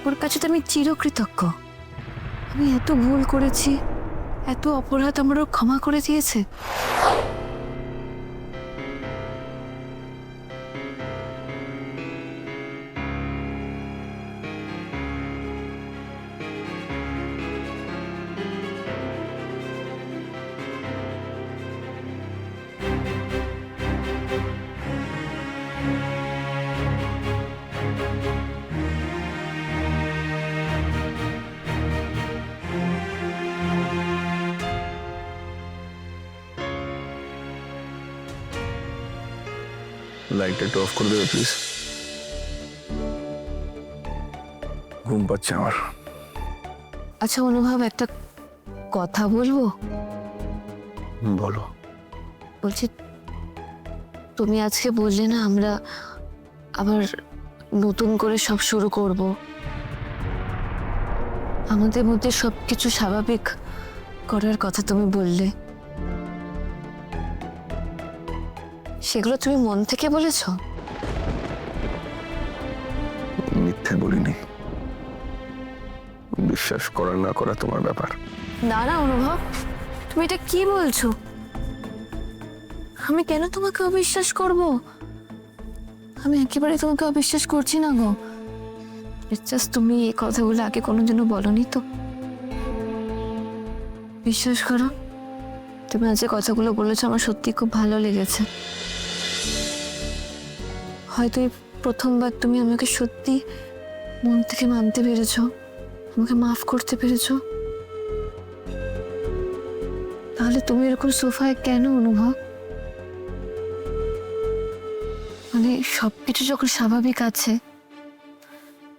ওর কাছে তো আমি চিরকৃতজ্ঞ। আমি এত ভুল করেছি, এত অপরাধ আমার ও ক্ষমা করে দিয়েছে। লাইটটা একটু অফ করে দেবে প্লিজ। ঘুম পাচ্ছে আমার। আচ্ছা অনুভব, একটা কথা বলবো? বলো। বলছি, তুমি আজকে বললে না আমরা আবার নতুন করে সব শুরু করব, আমাদের মধ্যে সবকিছু স্বাভাবিক করার কথা তুমি বললে, সেগুলো তুমি মন থেকে বলেছো? মিথ্যে বলিনি। বিশ্বাস করা না করা তোমার ব্যাপার। না না অনুভব, তুমি এটা কি বলছো? আমি কেন তোমাকে অবিশ্বাস করব? আমি একেবারে তোমাকে অবিশ্বাস করছি না গো। জাস্ট তুমি এই কথাগুলো আগে কোনোদিনও বলনি তো। বিশ্বাস করো, তুমি আজ যে কথাগুলো বলেছো আমার সত্যি খুব ভালো লেগেছে। হয়তো এই প্রথমবার তুমি আমাকে সত্যি মন থেকে মানতে পেরেছো, আমাকে মাফ করতে পেরেছো। তাহলে তুমি এরকম সোফায় কেন অনুভব? মানে সবকিছু যখন স্বাভাবিক আছে,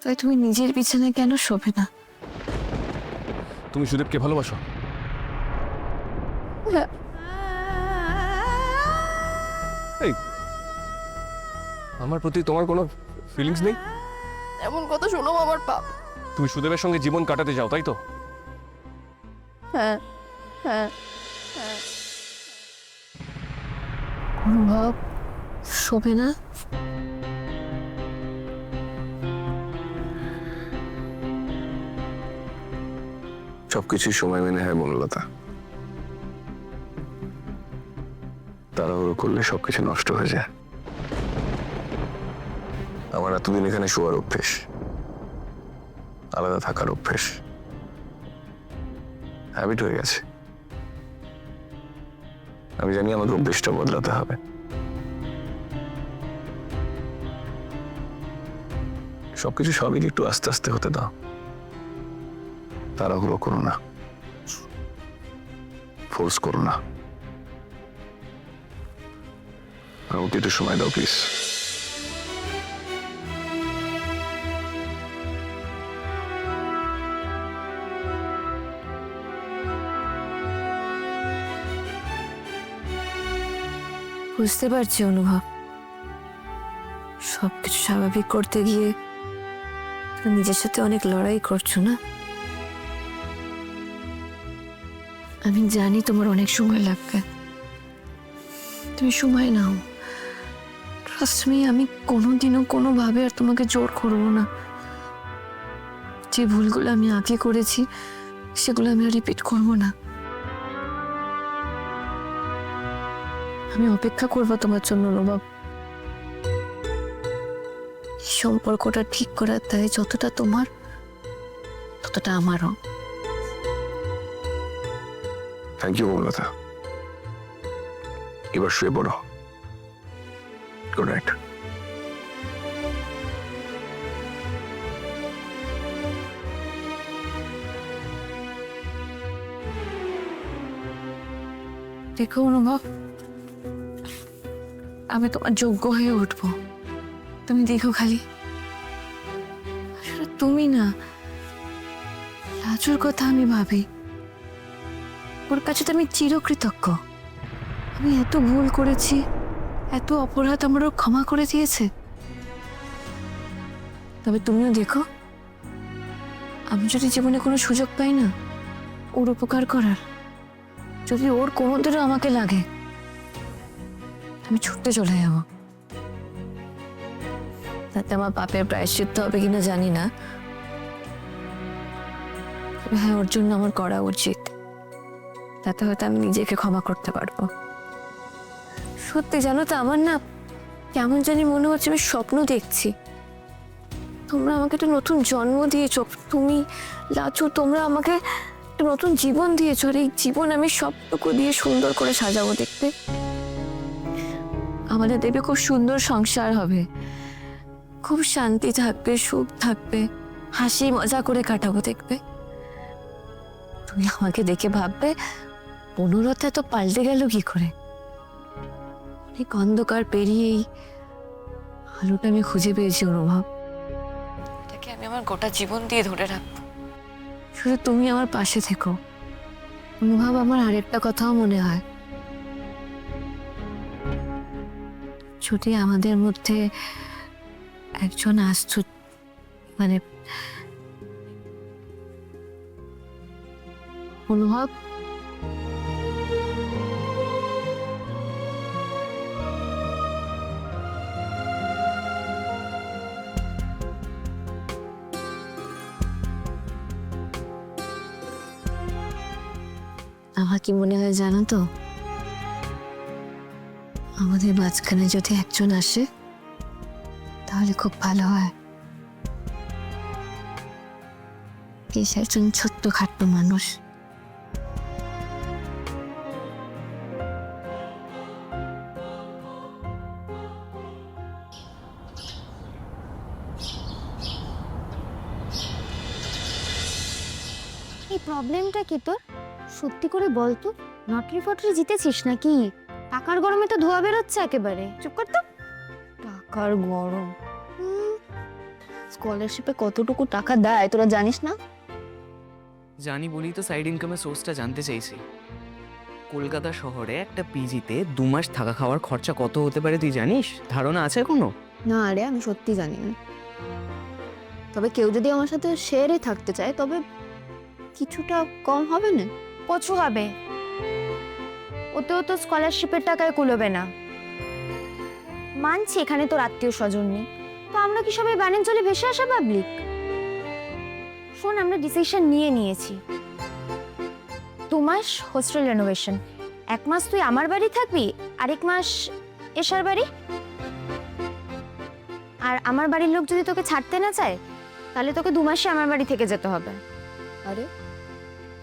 তাই তুমি নিজের বিছানায় কেন শোবে না? তুমি সুদেবকে ভালোবাসো? এই, আমার প্রতি তোমার কোনো ফিলিংস নেই? এমন কথা শোনো আমার পাপ। তুমি সুদেবের সঙ্গে জীবন কাটাতে যাও, তাই তো? হ্যাঁ হ্যাঁ হ্যাঁ। অনুভব শোবে না? সবকিছুই সময় মেনে হয় বনলতা। তাড়াহুড়ো করলে সবকিছু নষ্ট হয়ে যায়। আমার এতদিন এখানে শোয়ার অভ্যেস, আলাদা থাকার অভ্যেস, হ্যাবিট হয়ে গেছে। আমি জানি আমাকে অভ্যেসটা বদলাতে হবে। সবকিছু স্বাভাবিক একটু আস্তে আস্তে হতে দাও, তাড়াহুড়ো করো না, ফোর্স করো না। আমাকে একটু সময় দাও প্লিজ। বুঝতে পারছি অনুভব, সবকিছু স্বাভাবিক করতে গিয়ে তুমি নিজের সাথে অনেক লড়াই করছো না? আমি জানি তোমার অনেক সময় লাগবে, তুমি সময় নাও। ট্রাস্ট মি, আমি কোনোদিনও কোনোভাবে আর তোমাকে জোর করবো না। যে ভুলগুলো আমি আগে করেছি সেগুলো আমি আর রিপিট করবো না। আমি অপেক্ষা করবো তোমার জন্য অনুভব। এই সম্পর্কটা ঠিক করার দায় যতটা তোমার, ততটা আমারও। Thank you Banalata. এবার শুয়ে পড়ো। Good night. দেখো অনুভব, আমি তোমার যোগ্য হয়ে উঠবো, তুমি দেখো খালি। আসলে তুমি না, লাজুর কথা আমি ভাবি। ওর কাছে তো আমি চিরকৃতজ্ঞ। আমি এত ভুল করেছি, এত অপরাধ আমার ও ক্ষমা করে দিয়েছে। তবে তুমিও দেখো, আমি যদি জীবনে কোনো সুযোগ পাই না ওর উপকার করার, যদি ওর কোনোদিনও আমাকে লাগে, আমি ছুটতে চলে যাব। তাতে আমার পাপের প্রায়শ্চিত্ত হবে কিনা জানি না, হ্যাঁ, ওর জন্য আমার করা উচিত, তাতে হয়তো আমি নিজেকে ক্ষমা করতে পারবো। সত্যি জানো তো, আমার না কেমন জানি মনে হচ্ছে আমি স্বপ্ন দেখছি। তোমরা আমাকে একটা নতুন জন্ম দিয়েছো, তুমি লাচু, তোমরা আমাকে একটা নতুন জীবন দিয়েছো, আর এই জীবন আমি সবটুকু দিয়ে সুন্দর করে সাজাবো দেখতে। আমাদের দেখবে খুব সুন্দর সংসার হবে, খুব শান্তি থাকবে, সুখ থাকবে, হাসি মজা করে কাটাবো দেখবে। তুমি আমাকে দেখে ভাববে অনুরোধটা তো পাল্টে গেল কি করে। অনেক অন্ধকার পেরিয়েই আলোটা আমি খুঁজে পেয়েছি অনুভব, এটাকে আমি আমার গোটা জীবন দিয়ে ধরে রাখবো। শুধু তুমি আমার পাশে থেকো অনুভব। আমার আরেকটা কথাও মনে হয়, যদি আমাদের মধ্যে একজন আসতো, মানে অনুভব, আমার কি মনে হয় জানো তো, আমাদের মাঝখানে যদি একজন আসে তাহলে খুব ভালো হয়। বেশ একজন ছোট্ট খাট্ট মানুষ, এই প্রবলেমটা কি তোর? সত্যি করে বল তো, লটারি ফটারি জিতেছিস নাকি? টাকার গরমে তো ধোয়া বেরোচ্ছে একেবারে। চুপ কর তো। টাকার গরম? স্কলারশিপে কতটুকু টাকা দেয় তোরা জানিস না? জানি বলি তো সাইড ইনকামের সোর্সটা জানতে চাইছি। কলকাতা শহরে একটা পিজিতে 2 মাস থাকা খাওয়ার খরচা কত হতে পারে তুই জানিস? ধারণা আছে কোনো? না রে, আমি সত্যি জানি না। তবে কেউ যদি আমার সাথে শেয়ারে থাকতে চায় তবে কিছুটা কম হবে না? প্রচুর হবে, ওতেও তো স্কলারশিপের টাকায় কুলোবে না। মানছি এখানে তোর আত্মীয় স্বজন নেই, তো আমরা কি সবাই বানের জলে ভেসে আসা পাবলিক? শোন, আমরা ডিসিশন নিয়ে নিয়েছি। 2 মাস হোস্টেল রেনোভেশন, 1 মাস তুই আমার বাড়ি থাকবি, আরেক মাস এশার বাড়ি। আর আমার বাড়ির লোক যদি তোকে ছাড়তে না চায় তাহলে তোকে 2 মাসে আমার বাড়ি থেকে যেতে হবে। আরে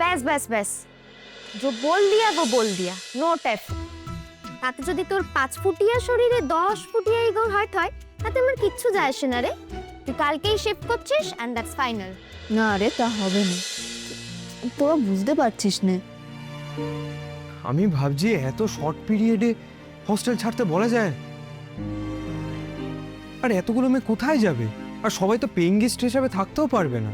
ব্যাস ব্যাস ব্যাস, जो बोल दिया वो बोल दिया, नो टेफ। তাতে যদি তোর 5 ফুটিয়া শরীরে 10 ফুটিয়া ইগো হার্ট হয় তাতে আমার কিচ্ছু যায় আসে না রে। তুই কালকেই শিফট করছিস এন্ড দ্যাটস ফাইনাল। না রে, তা হবে না। তোরা বুঝতে পারছিস না। আমি ভাবছি এত শর্ট পিরিয়ডে হস্টেল ছাড়তে বলা যায়? আর এতগুলো মেয়ে কোথায় যাবে? আর সবাই তো পেইং গেস্ট হিসাবে থাকতেও পারবে না।